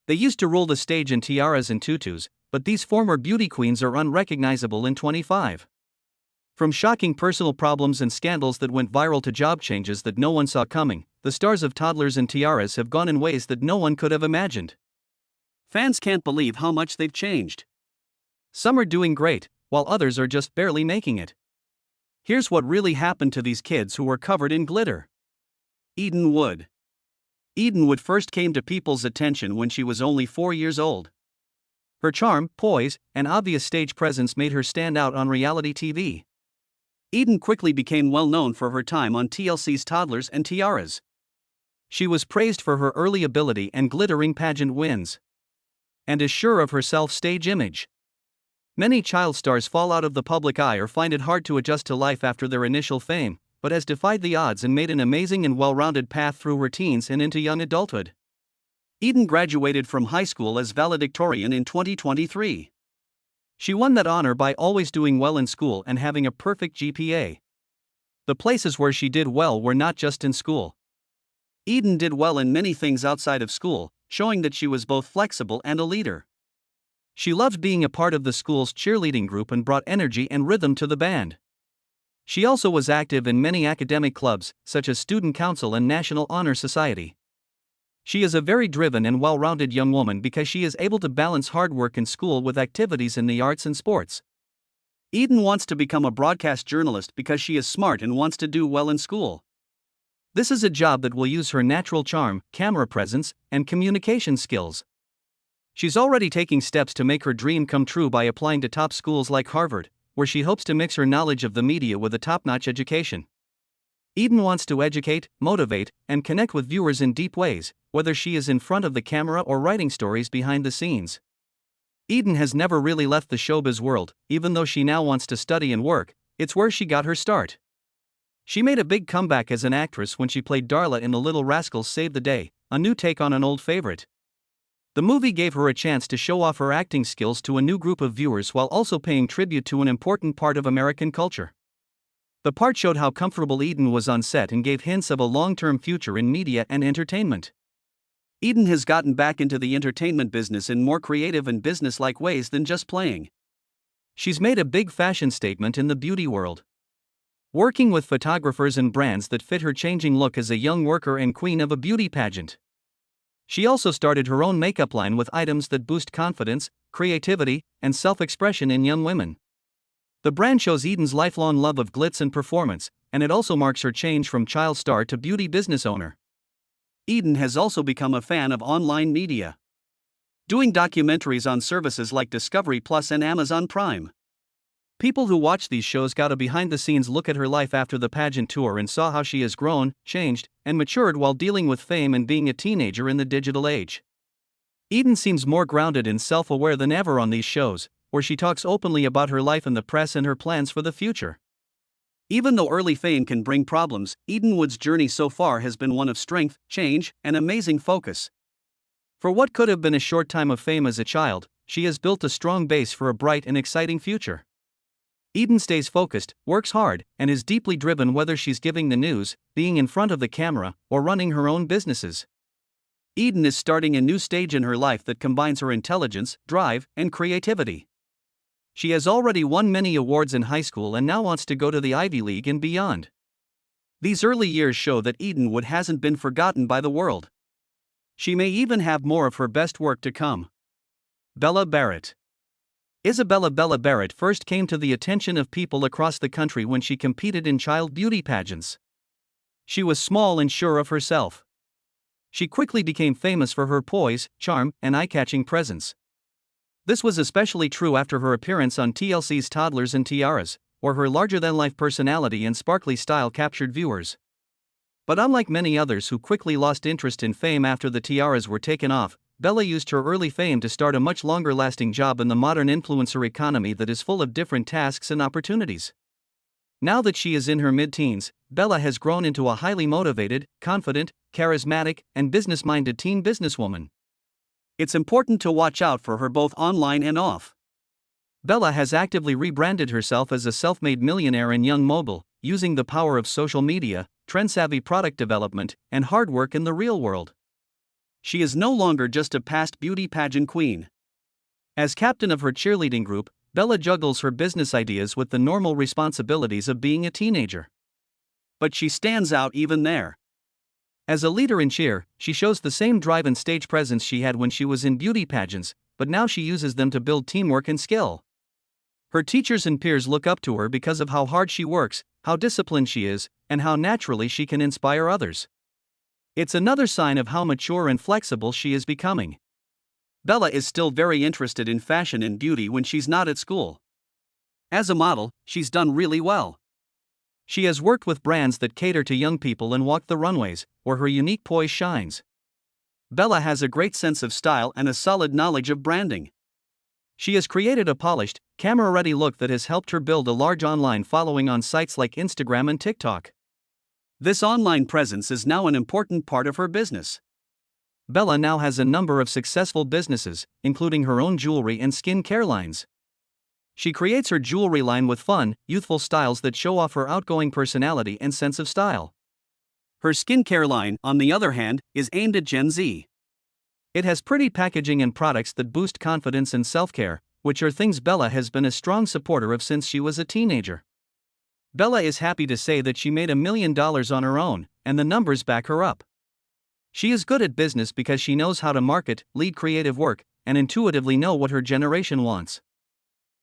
They used to rule the stage in tiaras and tutus, but these former beauty queens are unrecognizable in 25. From shocking personal problems and scandals that went viral to job changes that no one saw coming, the stars of Toddlers and Tiaras have gone in ways that no one could have imagined. Fans can't believe how much they've changed. Some are doing great, while others are just barely making it. Here's what really happened to these kids who were covered in glitter. Eden Wood. Eden Wood first came to people's attention when she was only 4 years old. Her charm, poise, and obvious stage presence made her stand out on reality TV. Eden quickly became well known for her time on TLC's Toddlers and Tiaras. She was praised for her early ability and glittering pageant wins, and is sure of her self-stage image. Many child stars fall out of the public eye or find it hard to adjust to life after their initial fame, but has defied the odds and made an amazing and well-rounded path through her teens and into young adulthood. Eden graduated from high school as valedictorian in 2023. She won that honor by always doing well in school and having a perfect GPA. The places where she did well were not just in school. Eden did well in many things outside of school, showing that she was both flexible and a leader. She loved being a part of the school's cheerleading group and brought energy and rhythm to the band. She also was active in many academic clubs, such as Student Council and National Honor Society. She is a very driven and well-rounded young woman because she is able to balance hard work in school with activities in the arts and sports. Eden wants to become a broadcast journalist because she is smart and wants to do well in school. This is a job that will use her natural charm, camera presence, and communication skills. She's already taking steps to make her dream come true by applying to top schools like Harvard, where she hopes to mix her knowledge of the media with a top-notch education. Eden wants to educate, motivate, and connect with viewers in deep ways, whether she is in front of the camera or writing stories behind the scenes. Eden has never really left the showbiz world, even though she now wants to study and work. It's where she got her start. She made a big comeback as an actress when she played Darla in The Little Rascals Save the Day, a new take on an old favorite. The movie gave her a chance to show off her acting skills to a new group of viewers while also paying tribute to an important part of American culture. The part showed how comfortable Eden was on set and gave hints of a long-term future in media and entertainment. Eden has gotten back into the entertainment business in more creative and business-like ways than just playing. She's made a big fashion statement in the beauty world, working with photographers and brands that fit her changing look as a young worker and queen of a beauty pageant. She also started her own makeup line with items that boost confidence, creativity, and self-expression in young women. The brand shows Eden's lifelong love of glitz and performance, and it also marks her change from child star to beauty business owner. Eden has also become a fan of online media, doing documentaries on services like Discovery Plus and Amazon Prime. People who watch these shows got a behind-the-scenes look at her life after the pageant tour and saw how she has grown, changed, and matured while dealing with fame and being a teenager in the digital age. Eden seems more grounded and self-aware than ever on these shows, where she talks openly about her life in the press and her plans for the future. Even though early fame can bring problems, Eden Wood's journey so far has been one of strength, change, and amazing focus. For what could have been a short time of fame as a child, she has built a strong base for a bright and exciting future. Eden stays focused, works hard, and is deeply driven whether she's giving the news, being in front of the camera, or running her own businesses. Eden is starting a new stage in her life that combines her intelligence, drive, and creativity. She has already won many awards in high school and now wants to go to the Ivy League and beyond. These early years show that Eden Wood hasn't been forgotten by the world. She may even have more of her best work to come. Bella Barrett. Isabella Bella Barrett first came to the attention of people across the country when she competed in child beauty pageants. She was small and sure of herself. She quickly became famous for her poise, charm, and eye-catching presence. This was especially true after her appearance on TLC's Toddlers and Tiaras, where her larger-than-life personality and sparkly style captured viewers. But unlike many others who quickly lost interest in fame after the tiaras were taken off, Bella used her early fame to start a much longer-lasting job in the modern influencer economy that is full of different tasks and opportunities. Now that she is in her mid-teens, Bella has grown into a highly motivated, confident, charismatic, and business-minded teen businesswoman. It's important to watch out for her both online and off. Bella has actively rebranded herself as a self-made millionaire and young mogul, using the power of social media, trend-savvy product development, and hard work in the real world. She is no longer just a past beauty pageant queen. As captain of her cheerleading group, Bella juggles her business ideas with the normal responsibilities of being a teenager. But she stands out even there. As a leader in cheer, she shows the same drive and stage presence she had when she was in beauty pageants, but now she uses them to build teamwork and skill. Her teachers and peers look up to her because of how hard she works, how disciplined she is, and how naturally she can inspire others. It's another sign of how mature and flexible she is becoming. Bella is still very interested in fashion and beauty when she's not at school. As a model, she's done really well. She has worked with brands that cater to young people and walked the runways, where her unique poise shines. Bella has a great sense of style and a solid knowledge of branding. She has created a polished, camera-ready look that has helped her build a large online following on sites like Instagram and TikTok. This online presence is now an important part of her business. Bella now has a number of successful businesses, including her own jewelry and skin care lines. She creates her jewelry line with fun, youthful styles that show off her outgoing personality and sense of style. Her skincare line, on the other hand, is aimed at Gen Z. It has pretty packaging and products that boost confidence and self-care, which are things Bella has been a strong supporter of since she was a teenager. Bella is happy to say that she made $1 million on her own, and the numbers back her up. She is good at business because she knows how to market, lead creative work, and intuitively know what her generation wants.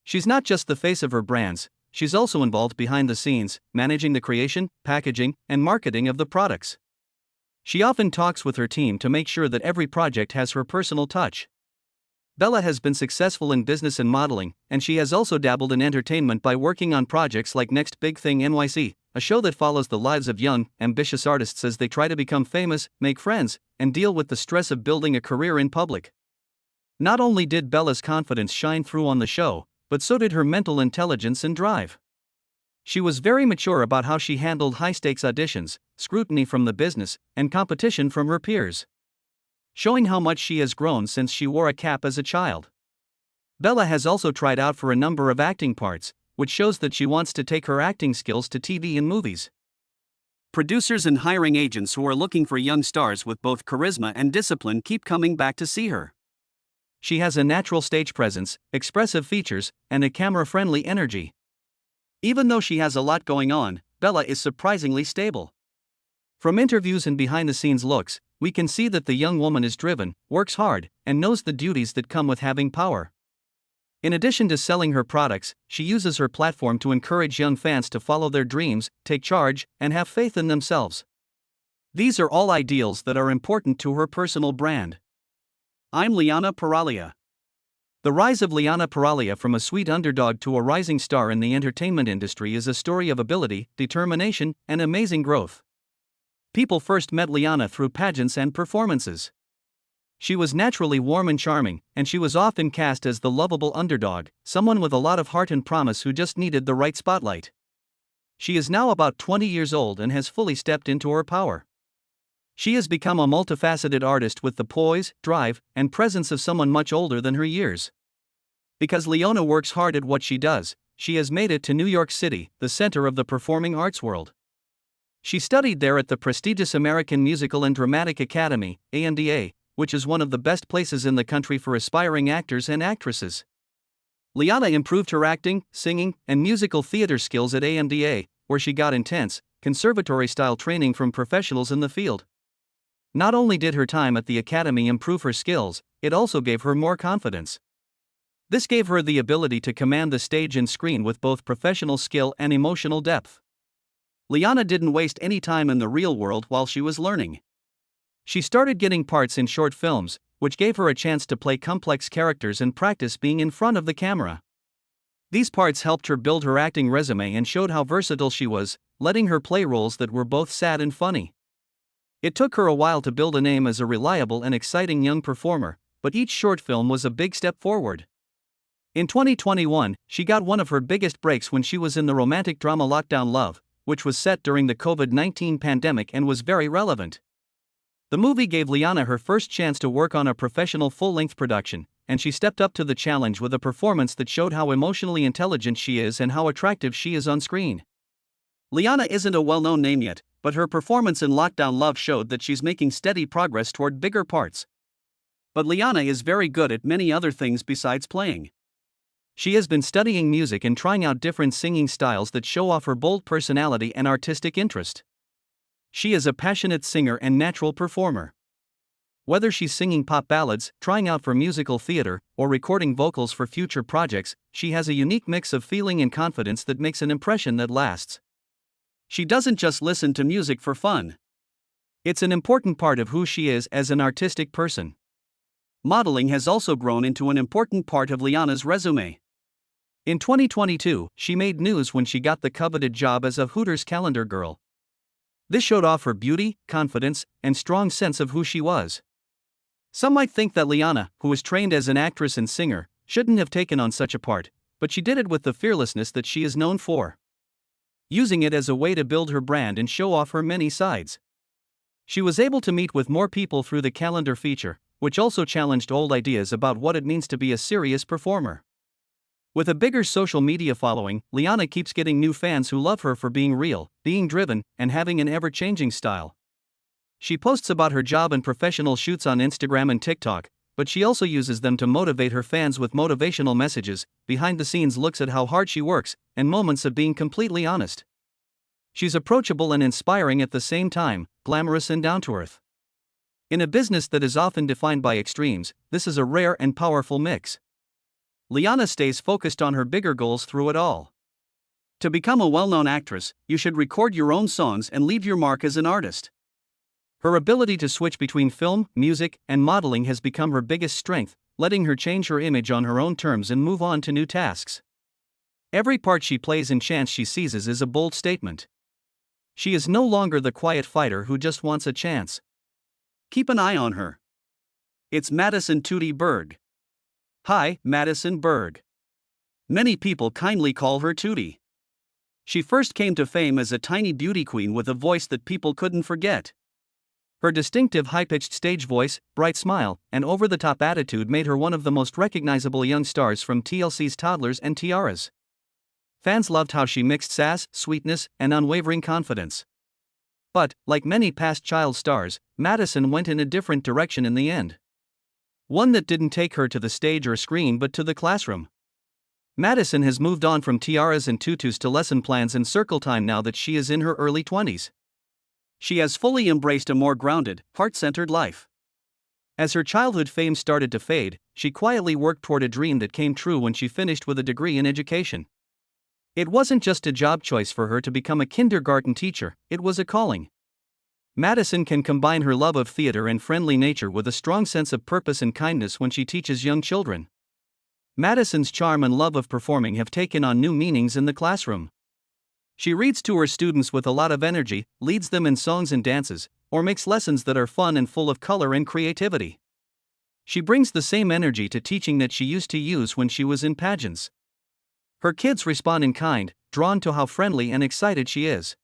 She's not just the face of her brands, she's also involved behind the scenes, managing the creation, packaging, and marketing of the products. She often talks with her team to make sure that every project has her personal touch. Bella has been successful in business and modeling, and she has also dabbled in entertainment by working on projects like Next Big Thing NYC, a show that follows the lives of young, ambitious artists as they try to become famous, make friends, and deal with the stress of building a career in public. Not only did Bella's confidence shine through on the show, but so did her mental intelligence and drive. She was very mature about how she handled high-stakes auditions, scrutiny from the business, and competition from her peers, showing how much she has grown since she wore a cap as a child. Bella has also tried out for a number of acting parts, which shows that she wants to take her acting skills to TV and movies. Producers and hiring agents who are looking for young stars with both charisma and discipline keep coming back to see her. She has a natural stage presence, expressive features, and a camera-friendly energy. Even though she has a lot going on, Bella is surprisingly stable. From interviews and behind-the-scenes looks, we can see that the young woman is driven, works hard, and knows the duties that come with having power. In addition to selling her products, she uses her platform to encourage young fans to follow their dreams, take charge, and have faith in themselves. These are all ideals that are important to her personal brand. I'm Liana Paralia. The rise of Liana Paralia from a sweet underdog to a rising star in the entertainment industry is a story of ability, determination, and amazing growth. People first met Liana through pageants and performances. She was naturally warm and charming, and she was often cast as the lovable underdog, someone with a lot of heart and promise who just needed the right spotlight. She is now about 20 years old and has fully stepped into her power. She has become a multifaceted artist with the poise, drive, and presence of someone much older than her years. Because Liana works hard at what she does, she has made it to New York City, the center of the performing arts world. She studied there at the prestigious American Musical and Dramatic Academy, AMDA, which is one of the best places in the country for aspiring actors and actresses. Liana improved her acting, singing, and musical theater skills at AMDA, where she got intense, conservatory-style training from professionals in the field. Not only did her time at the academy improve her skills, it also gave her more confidence. This gave her the ability to command the stage and screen with both professional skill and emotional depth. Liana didn't waste any time in the real world while she was learning. She started getting parts in short films, which gave her a chance to play complex characters and practice being in front of the camera. These parts helped her build her acting resume and showed how versatile she was, letting her play roles that were both sad and funny. It took her a while to build a name as a reliable and exciting young performer, but each short film was a big step forward. In 2021, she got one of her biggest breaks when she was in the romantic drama Lockdown Love, which was set during the COVID-19 pandemic and was very relevant. The movie gave Liana her first chance to work on a professional full-length production, and she stepped up to the challenge with a performance that showed how emotionally intelligent she is and how attractive she is on screen. Liana isn't a well-known name yet, but her performance in Lockdown Love showed that she's making steady progress toward bigger parts. But Liana is very good at many other things besides playing. She has been studying music and trying out different singing styles that show off her bold personality and artistic interest. She is a passionate singer and natural performer. Whether she's singing pop ballads, trying out for musical theater, or recording vocals for future projects, she has a unique mix of feeling and confidence that makes an impression that lasts. She doesn't just listen to music for fun. It's an important part of who she is as an artistic person. Modeling has also grown into an important part of Liana's resume. In 2022, she made news when she got the coveted job as a Hooters calendar girl. This showed off her beauty, confidence, and strong sense of who she was. Some might think that Liana, who was trained as an actress and singer, shouldn't have taken on such a part, but she did it with the fearlessness that she is known for, using it as a way to build her brand and show off her many sides. She was able to meet with more people through the calendar feature, which also challenged old ideas about what it means to be a serious performer. With a bigger social media following, Liana keeps getting new fans who love her for being real, being driven, and having an ever-changing style. She posts about her job and professional shoots on Instagram and TikTok, but she also uses them to motivate her fans with motivational messages, behind-the-scenes looks at how hard she works, and moments of being completely honest. She's approachable and inspiring at the same time, glamorous and down-to-earth. In a business that is often defined by extremes, this is a rare and powerful mix. Liana stays focused on her bigger goals through it all. To become a well-known actress, you should record your own songs and leave your mark as an artist. Her ability to switch between film, music, and modeling has become her biggest strength, letting her change her image on her own terms and move on to new tasks. Every part she plays and chance she seizes is a bold statement. She is no longer the quiet fighter who just wants a chance. Keep an eye on her. It's Madison Tootie Berg. Hi, Madison Berg. Many people kindly call her Tootie. She first came to fame as a tiny beauty queen with a voice that people couldn't forget. Her distinctive high-pitched stage voice, bright smile, and over-the-top attitude made her one of the most recognizable young stars from TLC's Toddlers and Tiaras. Fans loved how she mixed sass, sweetness, and unwavering confidence. But, like many past child stars, Madison went in a different direction in the end. One that didn't take her to the stage or screen but to the classroom. Madison has moved on from tiaras and tutus to lesson plans and circle time now that she is in her early 20s. She has fully embraced a more grounded, heart-centered life. As her childhood fame started to fade, she quietly worked toward a dream that came true when she finished with a degree in education. It wasn't just a job choice for her to become a kindergarten teacher, it was a calling. Madison can combine her love of theater and friendly nature with a strong sense of purpose and kindness when she teaches young children. Madison's charm and love of performing have taken on new meanings in the classroom. She reads to her students with a lot of energy, leads them in songs and dances, or makes lessons that are fun and full of color and creativity. She brings the same energy to teaching that she used to use when she was in pageants. Her kids respond in kind, drawn to how friendly and excited she is.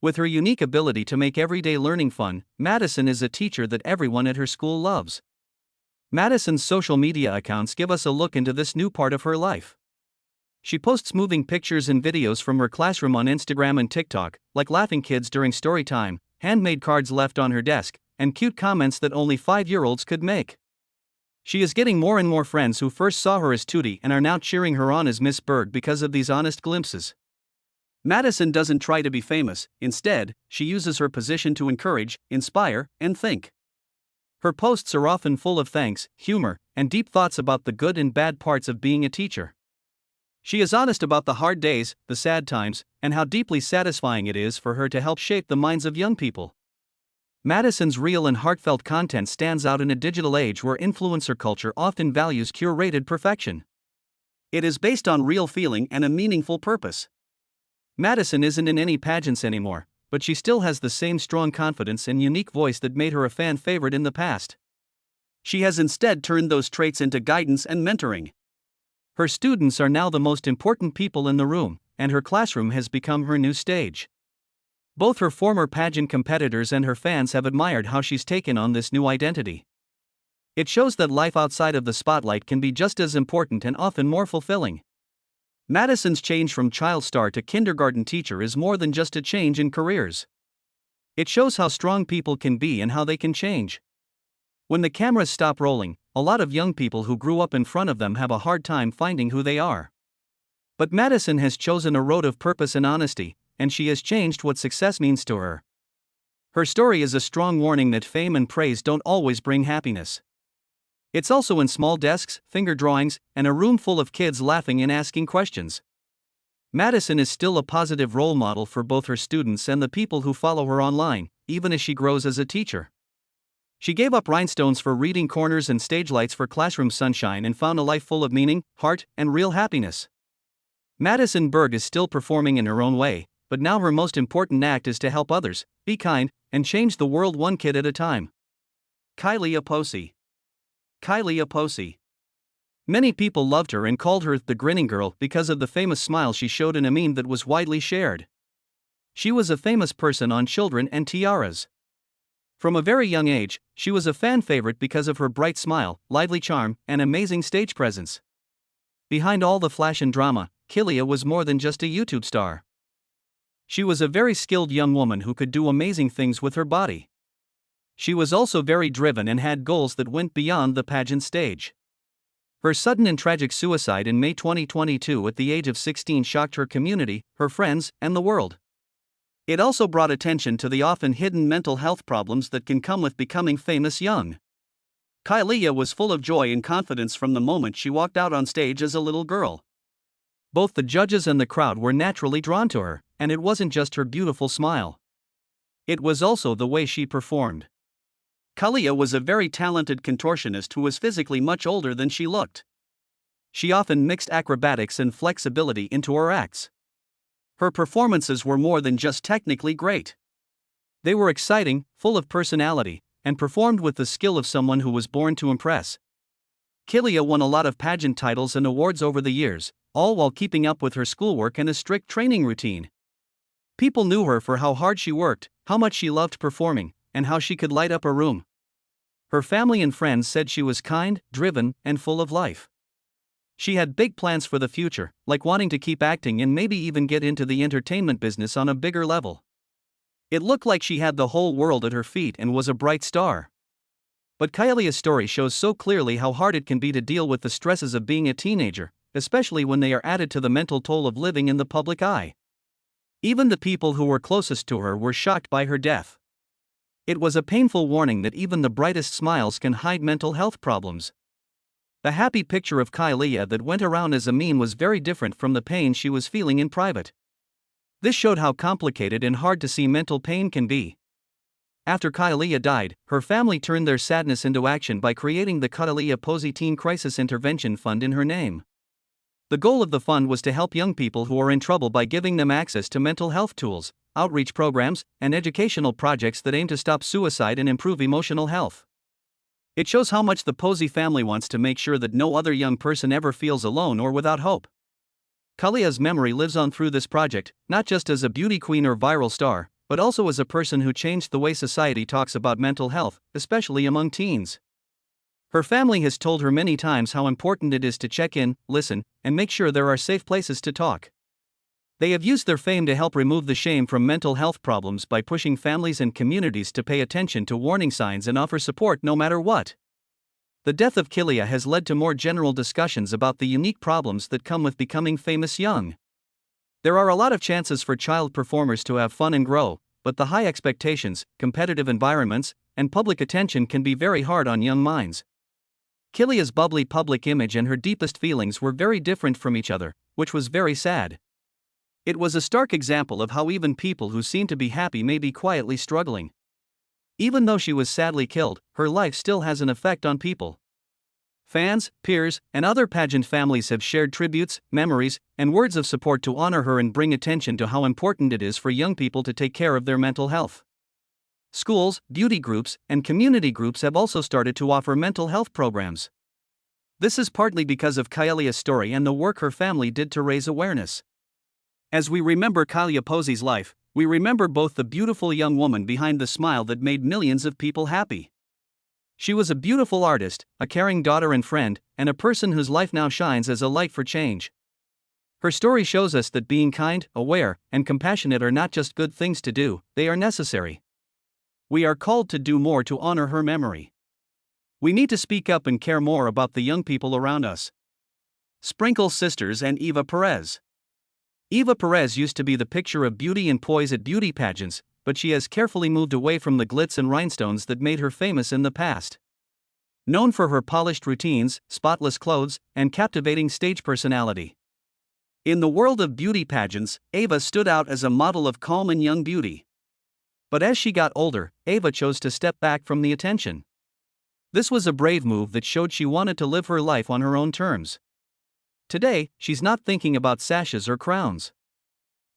With her unique ability to make everyday learning fun, Madison is a teacher that everyone at her school loves. Madison's social media accounts give us a look into this new part of her life. She posts moving pictures and videos from her classroom on Instagram and TikTok, like laughing kids during story time, handmade cards left on her desk, and cute comments that only 5-year-olds could make. She is getting more and more friends who first saw her as Tootie and are now cheering her on as Miss Berg because of these honest glimpses. Madison doesn't try to be famous, instead, she uses her position to encourage, inspire, and think. Her posts are often full of thanks, humor, and deep thoughts about the good and bad parts of being a teacher. She is honest about the hard days, the sad times, and how deeply satisfying it is for her to help shape the minds of young people. Madison's real and heartfelt content stands out in a digital age where influencer culture often values curated perfection. It is based on real feeling and a meaningful purpose. Madison isn't in any pageants anymore, but she still has the same strong confidence and unique voice that made her a fan favorite in the past. She has instead turned those traits into guidance and mentoring. Her students are now the most important people in the room, and her classroom has become her new stage. Both her former pageant competitors and her fans have admired how she's taken on this new identity. It shows that life outside of the spotlight can be just as important and often more fulfilling. Madison's change from child star to kindergarten teacher is more than just a change in careers. It shows how strong people can be and how they can change. When the cameras stop rolling, a lot of young people who grew up in front of them have a hard time finding who they are. But Madison has chosen a road of purpose and honesty, and she has changed what success means to her. Her story is a strong warning that fame and praise don't always bring happiness. It's also in small desks, finger drawings, and a room full of kids laughing and asking questions. Madison is still a positive role model for both her students and the people who follow her online, even as she grows as a teacher. She gave up rhinestones for reading corners and stage lights for classroom sunshine and found a life full of meaning, heart, and real happiness. Madison Berg is still performing in her own way, but now her most important act is to help others, be kind, and change the world one kid at a time. Kylie Aposey. Kylie Aposey. Many people loved her and called her the grinning girl because of the famous smile she showed in a meme that was widely shared. She was a famous person on Children and Tiaras. From a very young age, she was a fan favorite because of her bright smile, lively charm, and amazing stage presence. Behind all the flash and drama, Kylie was more than just a YouTube star. She was a very skilled young woman who could do amazing things with her body. She was also very driven and had goals that went beyond the pageant stage. Her sudden and tragic suicide in May 2022 at the age of 16 shocked her community, her friends, and the world. It also brought attention to the often hidden mental health problems that can come with becoming famous young. Kylie was full of joy and confidence from the moment she walked out on stage as a little girl. Both the judges and the crowd were naturally drawn to her, and it wasn't just her beautiful smile. It was also the way she performed. Kylie was a very talented contortionist who was physically much older than she looked. She often mixed acrobatics and flexibility into her acts. Her performances were more than just technically great. They were exciting, full of personality, and performed with the skill of someone who was born to impress. Kylie won a lot of pageant titles and awards over the years, all while keeping up with her schoolwork and a strict training routine. People knew her for how hard she worked, how much she loved performing, and how she could light up a room. Her family and friends said she was kind, driven, and full of life. She had big plans for the future, like wanting to keep acting and maybe even get into the entertainment business on a bigger level. It looked like she had the whole world at her feet and was a bright star. But Kylie's story shows so clearly how hard it can be to deal with the stresses of being a teenager, especially when they are added to the mental toll of living in the public eye. Even the people who were closest to her were shocked by her death. It was a painful warning that even the brightest smiles can hide mental health problems. The happy picture of Kylie that went around as a meme was very different from the pain she was feeling in private. This showed how complicated and hard to see mental pain can be. After Kylie died, her family turned their sadness into action by creating the Kylie Aposey Teen Crisis Intervention Fund in her name. The goal of the fund was to help young people who are in trouble by giving them access to mental health tools, outreach programs, and educational projects that aim to stop suicide and improve emotional health. It shows how much the Posey family wants to make sure that no other young person ever feels alone or without hope. Kylie's memory lives on through this project, not just as a beauty queen or viral star, but also as a person who changed the way society talks about mental health, especially among teens. Her family has told her many times how important it is to check in, listen, and make sure there are safe places to talk. They have used their fame to help remove the shame from mental health problems by pushing families and communities to pay attention to warning signs and offer support no matter what. The death of Kylie has led to more general discussions about the unique problems that come with becoming famous young. There are a lot of chances for child performers to have fun and grow, but the high expectations, competitive environments, and public attention can be very hard on young minds. Kylie's bubbly public image and her deepest feelings were very different from each other, which was very sad. It was a stark example of how even people who seem to be happy may be quietly struggling. Even though she was sadly killed, her life still has an effect on people. Fans, peers, and other pageant families have shared tributes, memories, and words of support to honor her and bring attention to how important it is for young people to take care of their mental health. Schools, beauty groups, and community groups have also started to offer mental health programs. This is partly because of Kylie's story and the work her family did to raise awareness. As we remember Kylie Aposey's life, we remember both the beautiful young woman behind the smile that made millions of people happy. She was a beautiful artist, a caring daughter and friend, and a person whose life now shines as a light for change. Her story shows us that being kind, aware, and compassionate are not just good things to do, they are necessary. We are called to do more to honor her memory. We need to speak up and care more about the young people around us. Sprinkle Sisters and Eva Perez. Eva Perez used to be the picture of beauty and poise at beauty pageants, but she has carefully moved away from the glitz and rhinestones that made her famous in the past. Known for her polished routines, spotless clothes, and captivating stage personality. In the world of beauty pageants, Eva stood out as a model of calm and young beauty. But as she got older, Eva chose to step back from the attention. This was a brave move that showed she wanted to live her life on her own terms. Today, she's not thinking about sashes or crowns.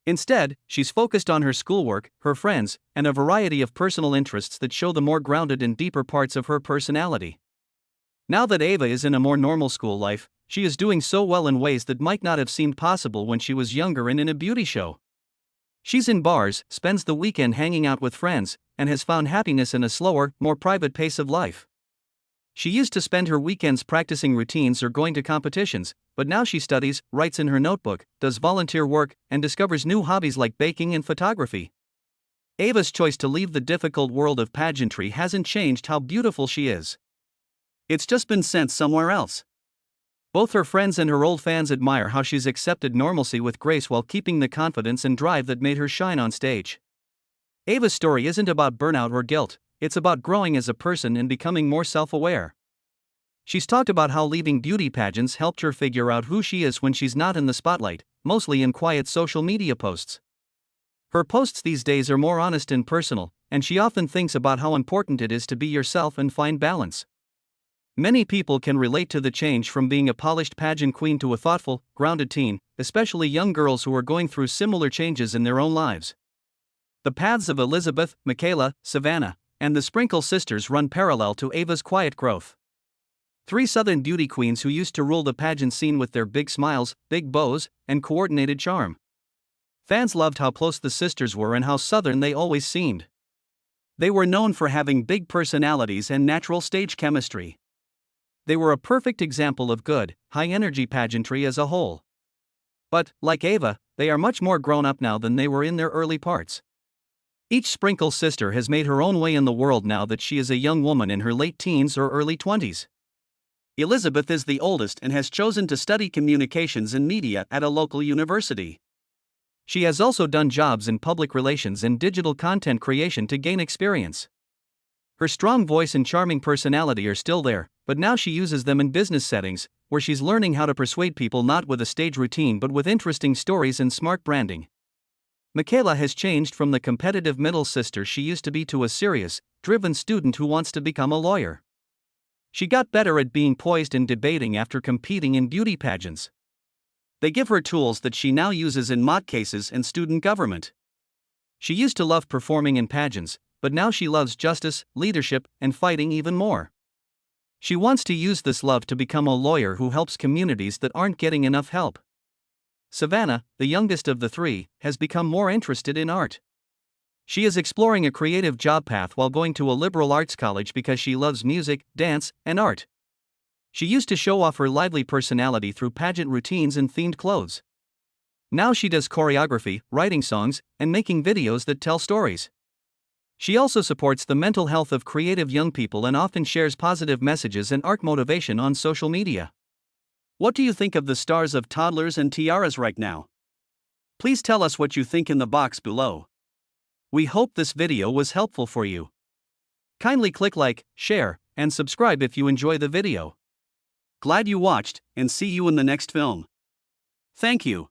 Instead, she's focused on her schoolwork, her friends, and a variety of personal interests that show the more grounded and deeper parts of her personality. Now that Eva is in a more normal school life, she is doing so well in ways that might not have seemed possible when she was younger and in a beauty show. She's in bars, spends the weekend hanging out with friends, and has found happiness in a slower, more private pace of life. She used to spend her weekends practicing routines or going to competitions, but now she studies, writes in her notebook, does volunteer work, and discovers new hobbies like baking and photography. Eva's choice to leave the difficult world of pageantry hasn't changed how beautiful she is. It's just been sent somewhere else. Both her friends and her old fans admire how she's accepted normalcy with grace while keeping the confidence and drive that made her shine on stage. Eva's story isn't about burnout or guilt, it's about growing as a person and becoming more self-aware. She's talked about how leaving beauty pageants helped her figure out who she is when she's not in the spotlight, mostly in quiet social media posts. Her posts these days are more honest and personal, and she often thinks about how important it is to be yourself and find balance. Many people can relate to the change from being a polished pageant queen to a thoughtful, grounded teen, especially young girls who are going through similar changes in their own lives. The paths of Elizabeth, Michaela, Savannah, and the Sprinkle sisters run parallel to Eva's quiet growth. Three Southern beauty queens who used to rule the pageant scene with their big smiles, big bows, and coordinated charm. Fans loved how close the sisters were and how Southern they always seemed. They were known for having big personalities and natural stage chemistry. They were a perfect example of good, high-energy pageantry as a whole. But, like Eva, they are much more grown up now than they were in their early parts. Each Sprinkle sister has made her own way in the world now that she is a young woman in her late teens or early 20s. Elizabeth is the oldest and has chosen to study communications and media at a local university. She has also done jobs in public relations and digital content creation to gain experience. Her strong voice and charming personality are still there, but now she uses them in business settings, where she's learning how to persuade people not with a stage routine but with interesting stories and smart branding. Michaela has changed from the competitive middle sister she used to be to a serious, driven student who wants to become a lawyer. She got better at being poised and debating after competing in beauty pageants. They give her tools that she now uses in mock cases and student government. She used to love performing in pageants, but now she loves justice, leadership, and fighting even more. She wants to use this love to become a lawyer who helps communities that aren't getting enough help. Savannah, the youngest of the three, has become more interested in art. She is exploring a creative job path while going to a liberal arts college because she loves music, dance, and art. She used to show off her lively personality through pageant routines and themed clothes. Now she does choreography, writing songs, and making videos that tell stories. She also supports the mental health of creative young people and often shares positive messages and art motivation on social media. What do you think of the stars of Toddlers and Tiaras right now? Please tell us what you think in the box below. We hope this video was helpful for you. Kindly click like, share, and subscribe if you enjoy the video. Glad you watched, and see you in the next film. Thank you.